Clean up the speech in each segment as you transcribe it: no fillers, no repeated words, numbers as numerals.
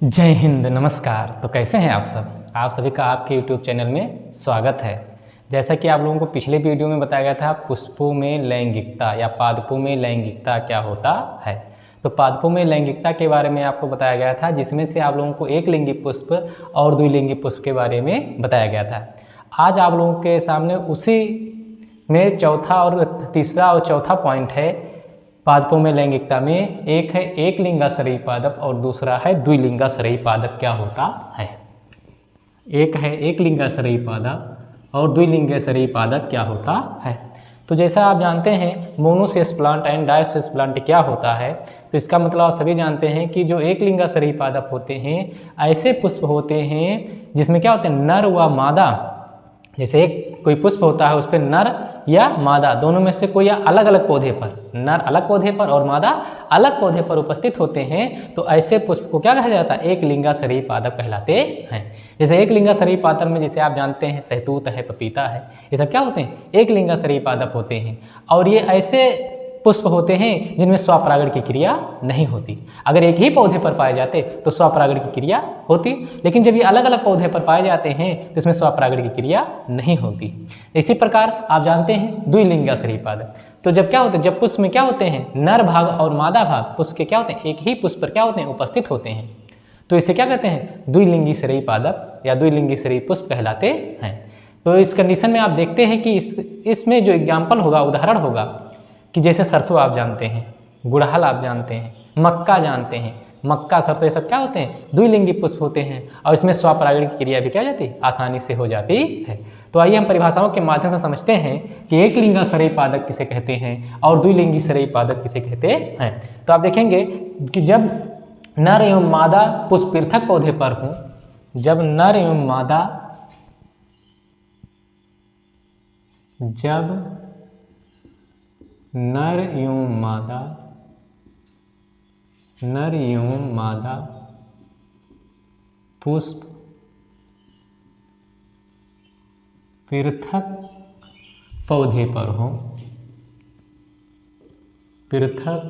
जय हिंद, नमस्कार। तो कैसे हैं आप सब? आप सभी का आपके YouTube चैनल में स्वागत है। जैसा कि आप लोगों को पिछले वीडियो में बताया गया था, पुष्पों में लैंगिकता या पादपों में लैंगिकता क्या होता है। तो पादपों में लैंगिकता के बारे में आपको बताया गया था, जिसमें से आप लोगों को एक लिंगी पुष्प और द्विलिंगी पुष्प के बारे में बताया गया था। आज आप लोगों के सामने उसी में चौथा और तीसरा और चौथा पॉइंट है। पादपों में लैंगिकता में एक है एक लिंगाश्रयी पादप और दूसरा है द्विलिंगाश्रयी पादप क्या होता है। एक है एक लिंगाश्रयी पादप और द्विलिंगाश्रयी पादप क्या होता है। तो जैसा आप जानते हैं मोनोसेस प्लांट एंड डायोसेस प्लांट क्या होता है, तो इसका मतलब आप सभी जानते हैं कि जो एक लिंगाश्रयी पादप होते हैं ऐसे पुष्प होते हैं जिसमें क्या होते हैं नर व मादा। जैसे एक कोई पुष्प होता है उस पर नर या मादा दोनों में से कोई या अलग अलग पौधे पर, नर अलग पौधे पर और मादा अलग पौधे पर उपस्थित होते हैं, तो ऐसे पुष्प को क्या कहा जाता है? एक लिंगाश्रयी पादप कहलाते हैं। जैसे एक लिंगाश्रयी पादप में जैसे आप जानते हैं सहतूत है, पपीता है, ये सब क्या होते हैं? एक लिंगाश्रयी पादप होते हैं। और ये ऐसे पुष्प होते हैं जिनमें स्वपरागण की क्रिया नहीं होती। अगर एक ही पौधे पर पाए जाते तो स्वपरागण की क्रिया होती, लेकिन जब ये अलग अलग पौधे पर पाए जाते हैं तो इसमें स्वपरागण की क्रिया नहीं होती। इसी प्रकार आप जानते हैं द्विलिंगाश्रयी पादप, तो जब क्या होते हैं, जब पुष्प में क्या होते हैं नर भाग और मादा भाग पुष्प के क्या होते हैं एक ही पुष्प पर क्या होते हैं उपस्थित होते हैं, तो इसे क्या कहते हैं? द्विलिंगाश्रयी पादप या द्विलिंगाश्रयी पुष्प कहलाते हैं। तो इस कंडीशन में आप देखते हैं कि इसमें जो एग्जाम्पल होगा, उदाहरण होगा कि जैसे सरसों आप जानते हैं, गुड़हल आप जानते हैं, मक्का जानते हैं, मक्का सरसों ये सब क्या होते हैं? द्विलिंगी पुष्प होते हैं और इसमें स्वपरागण की क्रिया भी क्या जाती है? आसानी से हो जाती है। तो आइए हम परिभाषाओं के माध्यम से समझते हैं कि एक लिंगाश्रयी पादप किसे कहते हैं और द्विलिंगाश्रयी पादप किसे कहते हैं। तो आप देखेंगे कि जब नर एवं मादा पुष्प पृथक पौधे पर हों, जब नर एवं मादा नर एवं मादा पुष्प पृथक पौधे पर हो, पृथक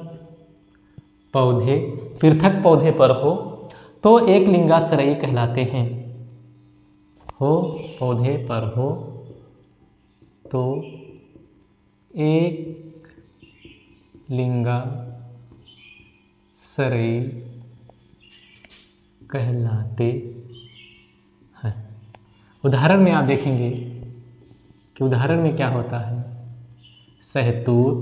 पौधे पर हो तो एक लिंगाश्रयी कहलाते हैं। पौधे पर हो तो एक लिंगाश्रयी कहलाते हैं। उदाहरण में आप देखेंगे कि उदाहरण में क्या होता है? सहतूत,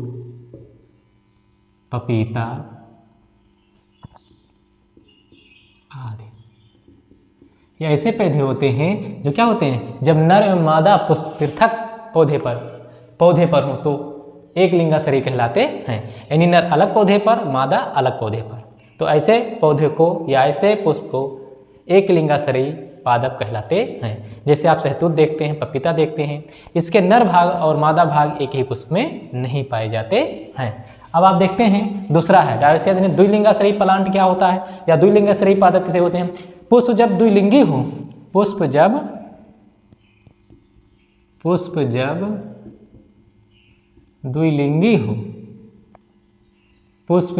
पपीता आदि। ये ऐसे पौधे होते हैं जो क्या होते हैं? जब नर एवं मादा पुष्प पृथक पौधे पर हो तो एक लिंगाश्रयी कहलाते हैं, यानी नर अलग पौधे पर, मादा अलग पौधे पर। तो ऐसे पौधे को या ऐसे पुष्प को एक लिंगाश्रयी पादप कहलाते हैं। जैसे आप सहतूत देखते हैं, पपीता देखते हैं, इसके नर भाग और मादा भाग एक ही पुष्प में नहीं पाए जाते हैं। अब आप देखते हैं दूसरा है डायोसिस, यानी द्विलिंगाश्रयी प्लांट क्या होता है या द्विलिंगाश्रयी पादप किसे होते हैं? पुष्प जब द्विलिंगी हो, पुष्प जब द्विलिंगी हो, पुष्प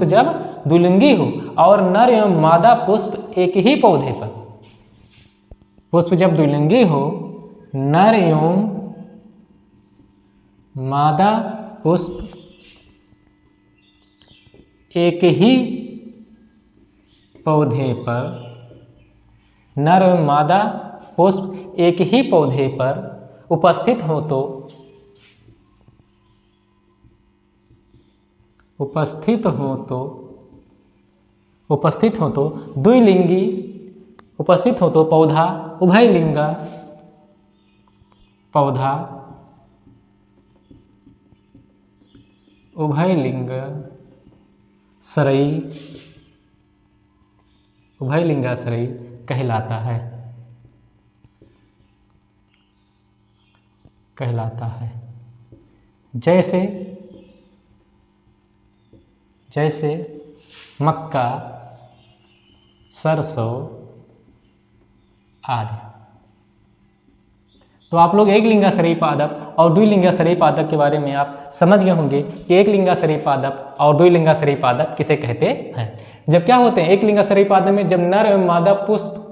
जब द्विलिंगी हो और नर एवं मादा पुष्प एक ही पौधे पर, पुष्प जब द्विलिंगी हो, नर एवं मादा पुष्प एक ही पौधे पर, नर एवं मादा पुष्प एक ही पौधे पर उपस्थित हो तो द्विलिंगी, उपस्थित हो तो पौधा उभयलिंगा, पौधा उभयलिंगाश्रयी कहलाता है। जैसे मक्का, सरसों आदि। तो आप लोग एक लिंगाश्रयी पादप और द्विलिंगाश्रयी पादप के बारे में आप समझ गए होंगे कि एक लिंगाश्रयी पादप और द्विलिंगाश्रयी पादप किसे कहते हैं। जब क्या होते हैं एक लिंगाश्रयी पाद में, जब नर एवं मादा पुष्प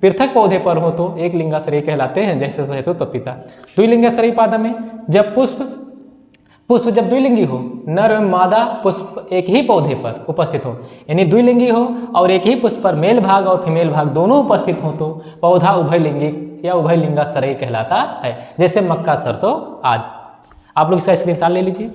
पृथक पौधे पर हो तो एक लिंगाश्रयी कहलाते हैं, जैसे सहतूत पपीता। द्विलिंगाश्रयी पाद में जब पुष्प जब द्विलिंगी हो, नर एवं मादा पुष्प एक ही पौधे पर उपस्थित हो, यानी द्विलिंगी हो और एक ही पुष्प पर मेल भाग और फीमेल भाग दोनों उपस्थित हो तो पौधा उभयलिंगी या उभयलिंगाश्रयी कहलाता है, जैसे मक्का, सरसों आदि। आप लोग इसका स्क्रीनशॉट ले लीजिए।